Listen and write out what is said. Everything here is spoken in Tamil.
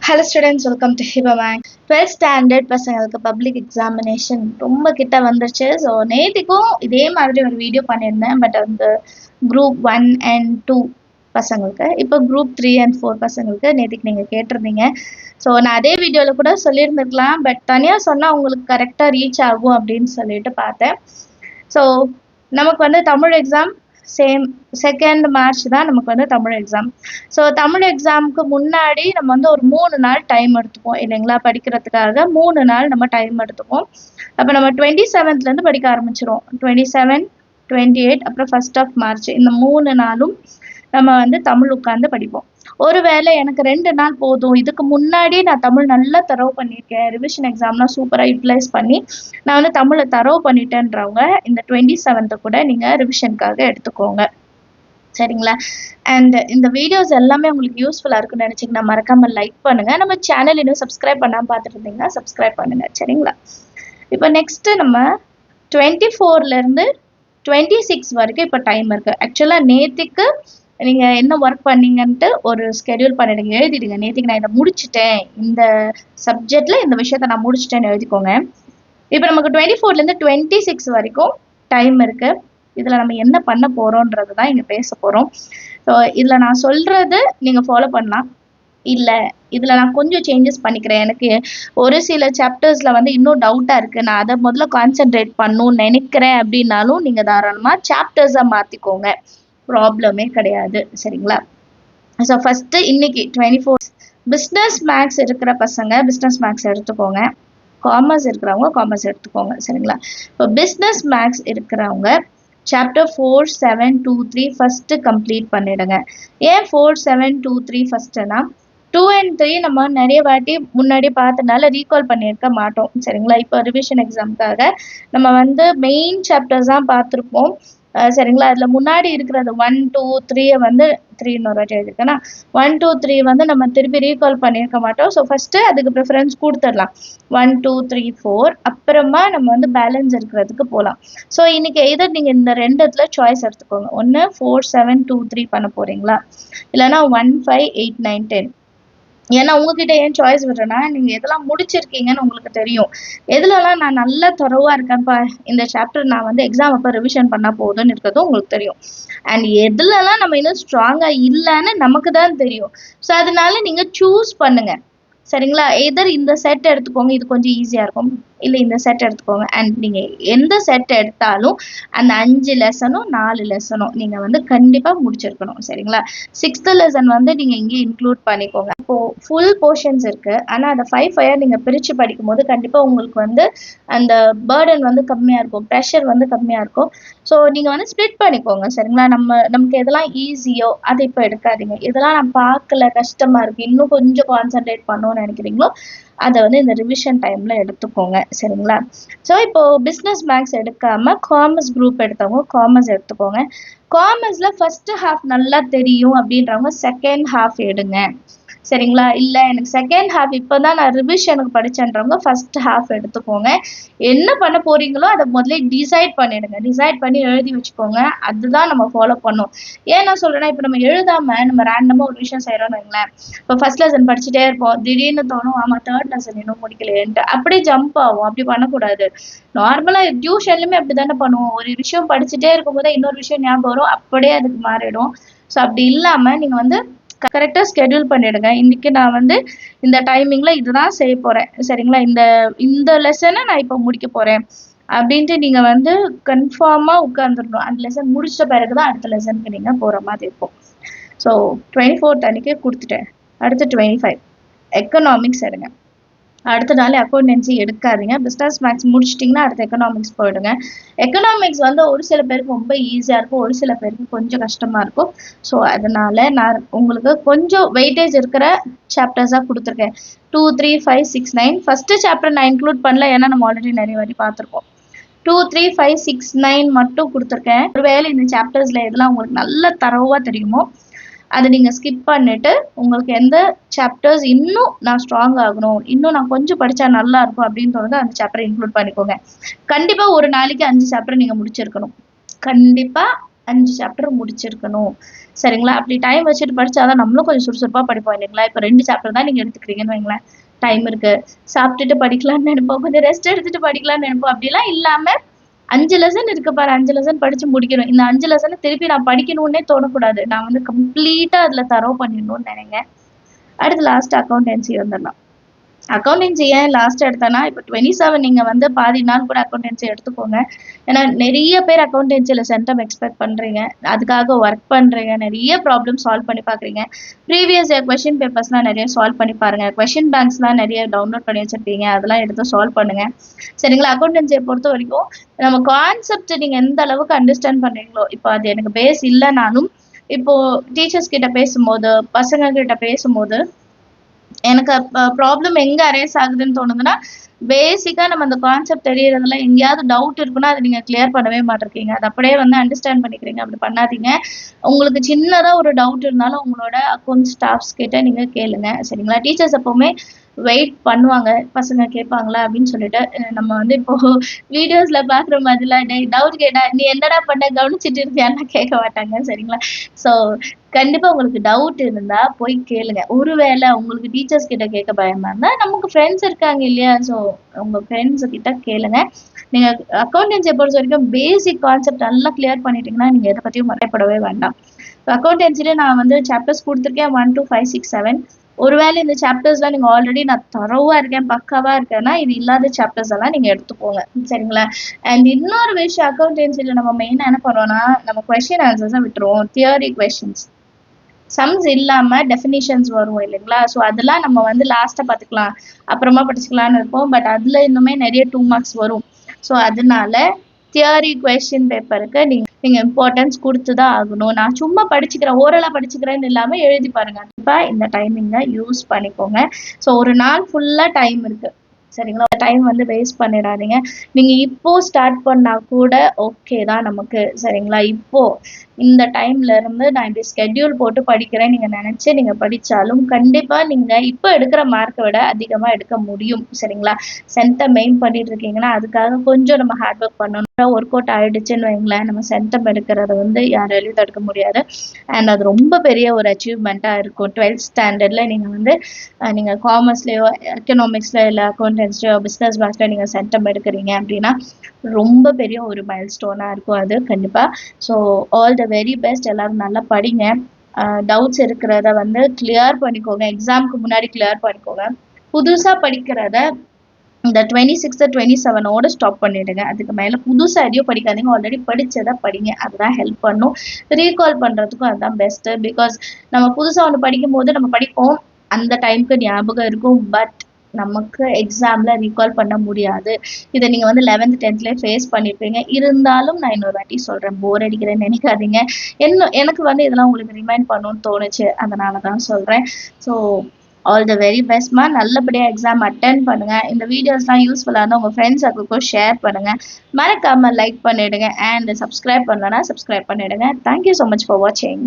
ஹலோ ஸ்டூடெண்ட்ஸ், வெல்கம் டு ஹிபா மேக். 12th ஸ்டாண்டர்ட் பசங்களுக்கு பப்ளிக் எக்ஸாமினேஷன் ரொம்ப கிட்ட வந்துருச்சு. ஸோ நேற்றுக்கும் இதே மாதிரி ஒரு வீடியோ பண்ணியிருந்தேன். பட் அந்த குரூப் 1 and 2 பசங்களுக்கு, இப்போ குரூப் 3 and 4 பசங்களுக்கு நேற்றுக்கு நீங்கள் கேட்டிருந்தீங்க. ஸோ நான் அதே வீடியோவில் கூட சொல்லியிருந்துருக்கலாம், பட் தனியாக சொன்னால் உங்களுக்கு கரெக்டாக ரீச் ஆகும் அப்படின்னு சொல்லிட்டு பார்த்தேன். ஸோ நமக்கு வந்து Tamil exam same 2nd March தான் நமக்கு வந்து தமிழ் எக்ஸாம். ஸோ தமிழ் எக்ஸாமுக்கு முன்னாடி நம்ம வந்து ஒரு 3 நாள் டைம் எடுத்துப்போம் இல்லைங்களா? படிக்கிறதுக்காக 3 நாள் நம்ம டைம் எடுத்துப்போம். அப்போ நம்ம 27th படிக்க ஆரம்பிச்சிருவோம். 27, 28 அப்புறம் 1st of March இந்த 3 நாளும் நம்ம வந்து தமிழ் உட்காந்து படிப்போம். ஒருவேளை எனக்கு 2 நாள் போதும், இதுக்கு முன்னாடி நான் தமிழ் நல்லா தரவு பண்ணியிருக்கேன், ரிவிஷன் எக்ஸாம்லாம் சூப்பராக யூட்டிலைஸ் பண்ணி நான் வந்து தமிழை தரவு பண்ணிட்டேன்றவங்க இந்த 27th கூட நீங்கள் ரிவிஷனுக்காக எடுத்துக்கோங்க, சரிங்களா? அண்ட் இந்த வீடியோஸ் எல்லாமே உங்களுக்கு யூஸ்ஃபுல்லாக இருக்குன்னு நினச்சிங்கன்னா மறக்காமல் லைக் பண்ணுங்கள். நம்ம சேனல் இன்னும் சப்ஸ்கிரைப் பண்ணாமல் பார்த்துட்டு இருந்தீங்கன்னா சப்ஸ்கிரைப் பண்ணுங்கள், சரிங்களா? இப்போ நெக்ஸ்ட்டு நம்ம 24லேருந்து 26 வரைக்கும் இப்போ டைம் இருக்குது. ஆக்சுவலாக நேற்றுக்கு நீங்கள் என்ன ஒர்க் பண்ணீங்கன்ட்டு ஒரு ஸ்கெடியூல் பண்ணிடுங்க, எழுதிடுங்க. நேற்றுக்கு நான் இதை முடிச்சுட்டேன், இந்த சப்ஜெக்டில் இந்த விஷயத்த நான் முடிச்சிட்டேன்னு எழுதிக்கோங்க. இப்போ நமக்கு 24லேருந்து 26 வரைக்கும் டைம் இருக்குது. இதில் நம்ம என்ன பண்ண போகிறோன்றது தான் இங்கே பேச போகிறோம். ஸோ இதில் நான் சொல்கிறது நீங்கள் ஃபாலோ பண்ணலாம், இல்லை இதில் நான் கொஞ்சம் சேஞ்சஸ் பண்ணிக்கிறேன், எனக்கு ஒரு சில சாப்டர்ஸில் வந்து இன்னும் டவுட்டாக இருக்குது, நான் அதை முதல்ல கான்சென்ட்ரேட் பண்ணணும்னு நினைக்கிறேன் அப்படின்னாலும் நீங்கள் தாராளமாக சாப்டர்ஸை மாற்றிக்கோங்க, ப்ராப்ளமே கிடையாது, சரிங்களா? ஸோ ஃபஸ்ட்டு இன்னைக்கு 24 பிஸ்னஸ் மேக்ஸ் இருக்கிற பசங்க பிஸ்னஸ் மேக்ஸ் எடுத்துக்கோங்க, காமர்ஸ் இருக்கிறவங்க காமர்ஸ் எடுத்துக்கோங்க, சரிங்களா? இப்போ பிஸ்னஸ் மேக்ஸ் இருக்கிறவங்க சாப்டர் 4, 7, 2, 3 ஃபஸ்ட்டு கம்ப்ளீட் பண்ணிடுங்க. ஏன் 4, 7, 2, 3 ஃபஸ்ட்டுனா 2 and 3 நம்ம நிறைய வாட்டி முன்னாடி பார்த்தனால ரீகால் பண்ணியிருக்க மாட்டோம், சரிங்களா? இப்போ ரிவிஷன் எக்ஸாமுக்காக நம்ம வந்து மெயின் சாப்டர்ஸ் தான் பார்த்துருப்போம், சரிங்களா? அதில் முன்னாடி இருக்கிறது 1, 2, 3 வந்து 3 இன்னொரு வாட்டி எழுதிருக்கேன்னா 1, 2, 3 வந்து நம்ம திருப்பி ரீகால் பண்ணியிருக்க மாட்டோம். ஸோ ஃபஸ்ட்டு அதுக்கு ப்ரிஃபரன்ஸ் கொடுத்துடலாம். 1, 2, 3, 4 அப்புறமா நம்ம வந்து பேலன்ஸ் இருக்கிறதுக்கு போகலாம். ஸோ இன்னைக்கு எதர் நீங்கள் இந்த 2 சாய்ஸ் எடுத்துக்கோங்க. ஒன்று 4, 7, 2, 3 பண்ண போகிறீங்களா, இல்லைனா 1, 5, 8, 9, 10. ஏன்னா உங்ககிட்ட ஏன் சாய்ஸ் விடுறேன்னா நீங்கள் எதெல்லாம் முடிச்சிருக்கீங்கன்னு உங்களுக்கு தெரியும், எதுலலாம் நான் நல்லா தரவாக இருக்கேன்ப்பா, இந்த சாப்டர் நான் வந்து எக்ஸாம் அப்போ ரிவிஷன் பண்ணால் போதும்னு இருக்கிறதும் உங்களுக்கு தெரியும். அண்ட் எதுலலாம் நம்ம இன்னும் ஸ்ட்ராங்காக இல்லைன்னு நமக்கு தான் தெரியும். ஸோ அதனால நீங்கள் சூஸ் பண்ணுங்க, சரிங்களா? எதர் இந்த செட் எடுத்துக்கோங்க, இது கொஞ்சம் ஈஸியாக இருக்கும், இல்லை இந்த செட் எடுத்துக்கோங்க. அண்ட் நீங்கள் எந்த செட் எடுத்தாலும் அந்த 5 லெசனும் 4 லெசனும் நீங்கள் வந்து கண்டிப்பாக முடிச்சிருக்கணும், சரிங்களா? 6th லெசன் வந்து நீங்கள் இங்கே இன்க்ளூட் பண்ணிக்கோங்க. இப்போது ஃபுல் போர்ஷன்ஸ் இருக்குது, ஆனால் அதை 5 நீங்கள் பிரித்து படிக்கும்போது கண்டிப்பாக உங்களுக்கு வந்து அந்த பேர்டன் வந்து கம்மியாக இருக்கும், ப்ரெஷர் வந்து கம்மியாக இருக்கும். ஸோ நீங்கள் வந்து ஸ்ப்ளிட் பண்ணிக்கோங்க, சரிங்களா? நமக்கு எதெல்லாம் ஈஸியோ அதை இப்போ எடுக்காதீங்க, இதெல்லாம் நான் பார்க்கல கஷ்டமாக இருக்குது இன்னும் கொஞ்சம் கான்சென்ட்ரேட் பண்ணணும்னு நினைக்கிறீங்களோ அதை வந்து இந்த ரிவிஷன் டைமில் எடுத்துக்கோங்க, சரிங்களா? ஸோ இப்போது பிஸ்னஸ் மேக்ஸ் எடுக்காமல் காமர்ஸ் குரூப் எடுத்தவங்க காமர்ஸ் எடுத்துக்கோங்க. காமர்ஸில் ஃபஸ்ட்டு ஹாஃப் நல்லா தெரியும் அப்படின்றவங்க செகண்ட் ஹாஃப் எடுங்க, சரிங்களா? இல்லை எனக்கு செகண்ட் ஹாஃப் இப்போ தான் நான் ரிவிஷனுக்கு படித்தேன்றவங்க ஃபஸ்ட் ஹாஃப் எடுத்துக்கோங்க. என்ன பண்ண போகிறீங்களோ அதை முதல்ல டிசைட் பண்ணிடுங்க, டிசைட் பண்ணி எழுதி வச்சுக்கோங்க, அதுதான் நம்ம ஃபாலோ பண்ணோம். ஏன் நான் சொல்கிறேன்னா, இப்போ நம்ம எழுதாமல் நம்ம ரேண்டமாக ஒரு விஷயம் செய்கிறோன்னு வைங்களேன், இப்போ ஃபஸ்ட் லெசன் படிச்சுட்டே இருப்போம், திடீர்னு தோணும் ஆமாம் 3rd லெசன் இன்னும் முடிக்கலையேன்ட்டு, அப்படியே ஜம்ப் ஆகும். அப்படி பண்ணக்கூடாது. நார்மலாக டியூஷன்லையுமே அப்படி தானே பண்ணுவோம், ஒரு விஷயம் படிச்சுட்டே இருக்கும்போது இன்னொரு விஷயம் ஞாபகம் வரும், அப்படியே அதுக்கு மாறிடும். ஸோ அப்படி இல்லாமல் நீங்கள் வந்து கரெக்டாக ஸ்கெடியூல் பண்ணிவிடுங்க. இன்றைக்கி நான் வந்து இந்த டைமிங்கில் இதுதான் செய்ய போகிறேன், சரிங்களா? இந்த லெசனை நான் இப்போ முடிக்க போகிறேன் அப்படின்ட்டு நீங்கள் வந்து கன்ஃபார்மாக உட்காந்துடணும். அந்த லெசன் முடிச்ச பிறகு தான் அடுத்த லெசனுக்கு நீங்கள் போகிற மாதிரி இருக்கும். ஸோ 24th அன்றைக்கே கொடுத்துட்டேன். அடுத்து 25 எக்கனாமிக்ஸ் எடுங்க. அடுத்த நாள் அக்கௌண்டன்சி எடுக்காதீங்க. பிஸ்னஸ் மேக்ஸ் முடிச்சிட்டிங்கன்னா அடுத்த எக்கனாமிக்ஸ் போயிடுங்க. எக்கனாமிக்ஸ் வந்து ஒரு சில பேருக்கு ரொம்ப ஈஸியாக இருக்கும், ஒரு சில பேருக்கு கொஞ்சம் கஷ்டமாக இருக்கும். ஸோ அதனால் நான் உங்களுக்கு கொஞ்சம் வெயிட்டேஜ் இருக்கிற சாப்டர்ஸாக கொடுத்துருக்கேன். 2, 3, 5, 6, 9 ஃபஸ்ட்டு சாப்டர் நான் இன்க்ளூட் பண்ணல, ஏன்னா நம்ம ஆல்ரெடி நிறைய வாட்டி பார்த்துருக்கோம். 2, 3, 5, 6, 9 மட்டும் கொடுத்துருக்கேன். ஒருவேளை இந்த சாப்டர்ஸில் எதெல்லாம் உங்களுக்கு நல்ல தரவாக தெரியுமோ அதை நீங்கள் ஸ்கிப் பண்ணிவிட்டு உங்களுக்கு எந்த சாப்டர்ஸ் இன்னும் நான் ஸ்ட்ராங் ஆகணும், இன்னும் நான் கொஞ்சம் படித்தா நல்லா இருக்கும் அப்படின்னு தோணுது அந்த சாப்டரை இன்க்ளூட் பண்ணிக்கோங்க. கண்டிப்பாக ஒரு நாளைக்கு 5 சாப்டர் நீங்கள் முடிச்சிருக்கணும், கண்டிப்பாக 5 சாப்டர் முடிச்சிருக்கணும், சரிங்களா? அப்படி டைம் வச்சுட்டு படிச்சாதான் நம்மளும் கொஞ்சம் சுறுசுறுப்பா படிப்போம் இல்லைங்களா? இப்ப 2 சாப்டர் தான் நீங்க எடுத்துக்கிறீங்கன்னு வைங்களேன். டைம் இருக்கு. சாப்பிட்டுட்டு படிக்கலாம்னு நெனைப்போம். கொஞ்சம் ரெஸ்ட் எடுத்துட்டு படிக்கலாம்னு நெனைப்போம். அப்படிலாம் இல்லாம 5 லெசன் இருக்கு பாரு. 5 லெசன் படிச்சு முடிக்கணும். இந்த 5 லெசன திருப்பி நான் படிக்கணும்னே தோணக்கூடாது. நான் வந்து கம்ப்ளீட்டா அதுல தரோவ் பண்ணிடணும்னு நெனைங்க. அடுத்து லாஸ்ட் அக்கவுண்டன்சி வந்துடலாம். அக்கவுண்டன்சி ஏன் லாஸ்ட் எடுத்தேன்னா, இப்ப 27 நீங்க வந்து பாதி நாள் கூட அக்கவுண்டன்சி எடுத்துக்கோங்க. ஏன்னா நெறைய பேர் அக்கவுண்டன்சில சென்டம் எக்ஸ்பெக்ட் பண்றீங்க. அதுக்காக ஒர்க் பண்றீங்க. நெறைய ப்ராப்ளம் சால்வ் பண்ணி பார்க்குறீங்க. ப்ரீவியஸ் இயர் கொஸ்டின் பேப்பர்ஸ்லாம் நெறைய சால்வ் பண்ணி பாருங்க. கொஸ்டின் பேங்க்ஸ்லாம் நெறைய டவுன்லோட் பண்ணி வச்சிருப்பீங்க. அதெல்லாம் எடுத்து சால்வ் பண்ணுங்க. சரிங்களா? அக்கவுண்டன்சிய பொறுத்தவரைக்கும் நம்ம கான்செப்ட் நீங்க எந்த அளவுக்கு அண்டர்ஸ்டாண்ட் பண்றீங்களோ, இப்போ அது எனக்கு பேஸ் இல்லனாலும், இப்போ டீச்சர்ஸ் கிட்ட பேசும்போது, பசங்க கிட்ட பேசும்போது எனக்கு ப்ராப்ளம் எங்க அரைஸ் ஆகுதுன்னு தோணுதுன்னா, பேசிக்கா நம்ம அந்த கான்செப்ட் தெரியறதுல எங்கேயாவது டவுட் இருக்குன்னா, அத நீங்க கிளியர் பண்ணவே மாட்ருக்கீங்க. அத அப்படியே வந்து அண்டர்ஸ்டாண்ட் பண்ணிக்கிறீங்க. அப்படி பண்ணாதீங்க. உங்களுக்கு சின்னதா ஒரு டவுட் இருந்தாலும் உங்களோட அக்கவுண்ட் ஸ்டாஃப்ஸ் கிட்ட நீங்க கேளுங்க. சரிங்களா? டீச்சர்ஸ் எப்பவுமே வெயிட் பண்ணுவாங்க. பசங்க கேட்பாங்களா அப்படின்னு சொல்லிட்டு. நம்ம வந்து இப்போ வீடியோஸ்ல பார்க்குற மாதிரிலாம் டேய் டவுட் கேட்டா, "நீ என்னடா பண்ண? கவனிச்சுட்டு இருந்தியான்லாம்" கேட்க மாட்டாங்க. சரிங்களா? ஸோ கண்டிப்பா உங்களுக்கு டவுட் இருந்தா போய் கேளுங்க. ஒருவேளை உங்களுக்கு டீச்சர்ஸ் கிட்ட கேட்க பயமா இருந்தா, நமக்கு ஃப்ரெண்ட்ஸ் இருக்காங்க இல்லையா? ஸோ உங்க ஃப்ரெண்ட்ஸ் கிட்ட கேளுங்க. நீங்க அக்கவுண்டன்சிய பொறுத்தவரைக்கும் பேசிக் கான்செப்ட் நல்லா கிளியர் பண்ணிட்டீங்கன்னா, நீங்க எத பத்தியும் பயப்படவே வேண்டாம். அக்கவுண்டன்சில நான் வந்து சாப்டர்ஸ் குடுத்துருக்கேன் 1, 2, 5, 6, 7. ஒருவேளை இந்த சாப்டர்ஸ்லாம் நீங்க ஆல்ரெடி நான் தரோவா இருக்கேன், பக்காவா இருக்கேன்னா, இது இல்லாத சாப்டர்ஸ் எல்லாம் நீங்க எடுத்துக்கோங்க. சரிங்களா? அண்ட் இன்னொரு விஷயம் அக்கவுண்டன்சில நம்ம மெயினா என்ன பண்ணுவோம்னா, நம்ம கொஸ்டின் ஆன்சர்ஸ விட்டுருவோம். Theory questions. சம்ஸ் இல்லாம டெஃபினிஷன்ஸ் வரும் இல்லைங்களா? ஸோ அதெல்லாம் நம்ம வந்து லாஸ்ட்டா பார்த்துக்கலாம். அப்புறமா படிச்சுக்கலாம்னு இருப்போம். பட் அதுல இன்னுமே நெறைய 2 மார்க்ஸ் வரும். ஸோ அதனால தியரி கொஸ்டின் பேப்பருக்கு நீங்க இம்பார்ட்டன்ஸ் குடுத்து தான் ஆகணும். நான் சும்மா படிச்சுக்கிறேன், ஓரலா படிச்சுக்கிறேன்னு இல்லாம எழுதி பாருங்க. கண்டிப்பா இந்த டைமிங்க யூஸ் பண்ணிக்கோங்க. ஸோ ஒரு நாள் ஃபுல்லா டைம் இருக்கு. சரிங்களா? டைம் வந்து வேஸ்ட் பண்ணிடாதீங்க. நீங்க இப்போ ஸ்டார்ட் பண்ணா கூட ஓகே தான் நமக்கு. சரிங்களா? இப்போ இந்த டைம்ல இருந்து நான் இப்படி ஸ்கெட்யூல் போட்டு படிக்கிறேன் நீங்க நினைச்சு நீங்க படிச்சாலும் கண்டிப்பா நீங்க இப்ப எடுக்கிற மார்க்கை விட அதிகமா எடுக்க முடியும். சரிங்களா? சென்டம் மெயின் பண்ணிட்டு இருக்கீங்கன்னா அதுக்காக கொஞ்சம் நம்ம ஹார்ட் ஒர்க் பண்ணணும். ஒர்க் அவுட் ஆயிடுச்சுன்னு வைங்களேன், நம்ம சென்டம் எடுக்கிறத வந்து யாராலையும் தடுக்க முடியாது. அண்ட் அது ரொம்ப பெரிய ஒரு அச்சீவ்மெண்ட்டா இருக்கும். 12th ஸ்டாண்டர்ட்ல நீங்க வந்து நீங்க காமர்ஸ்லயோ, எக்கனாமிக்ஸ்ல இல்ல அக்கௌண்டன்ஸ்லயோ, பிசினஸ் மேத்ஸ்ல நீங்க சென்டம் எடுக்கிறீங்க அப்படின்னா ரொம்ப பெரிய ஒரு மைல்ஸ்டோனா இருக்கும் அது கண்டிப்பா. So all the very best. எல்லாரும் நல்லா படிங்க. டவுட்ஸ் இருக்கிறத வந்து கிளியர் பண்ணிக்கோங்க. எக்ஸாம்க்கு முன்னாடி கிளியர் பண்ணிக்கோங்க. புதுசா படிக்கிறத இந்த 26, 27ஓட ஸ்டாப் பண்ணிடுங்க. அதுக்கு மேல புதுசா எதையும் படிக்காதீங்க. ஆல்ரெடி படிச்சத படிங்க. அதுதான் ஹெல்ப் பண்ணும். ரீகால் பண்றதுக்கும் அதுதான் பெஸ்ட். பிகாஸ் நம்ம புதுசா ஒண்ணு படிக்கும்போது நம்ம படிப்போம். அந்த டைம்க்கு ஞாபகம் இருக்கும். பட் நமக்கு எக்ஸாம்ல ரீகால் பண்ண முடியாது. இத நீங்க வந்து 11th, 10thலயே ஃபேஸ் பண்ணிருப்பீங்க. இருந்தாலும் நான் இன்னொரு வாட்டி சொல்றேன். போர் அடிக்கிறேன்னு நினைக்காதீங்க. எனக்கு வந்து இதெல்லாம் உங்களுக்கு ரிமைண்ட் பண்ணணும்னு தோணுச்சு. அதனால தான் சொல்றேன். ஸோ ஆல் த வெரி பெஸ்ட்மா. நல்லபடியா எக்ஸாம் அட்டெண்ட் பண்ணுங்க. இந்த வீடியோஸ்லாம் யூஸ்ஃபுல்லா இருந்தா உங்க ஃப்ரெண்ட்ஸ் சர்க்கிள்க்கும் ஷேர் பண்ணுங்க. மறக்காம லைக் பண்ணிடுங்க. அண்ட் சப்ஸ்கிரைப் பண்ணலனா சப்ஸ்கிரைப் பண்ணிடுங்க. Thank you so much for வாட்சிங்.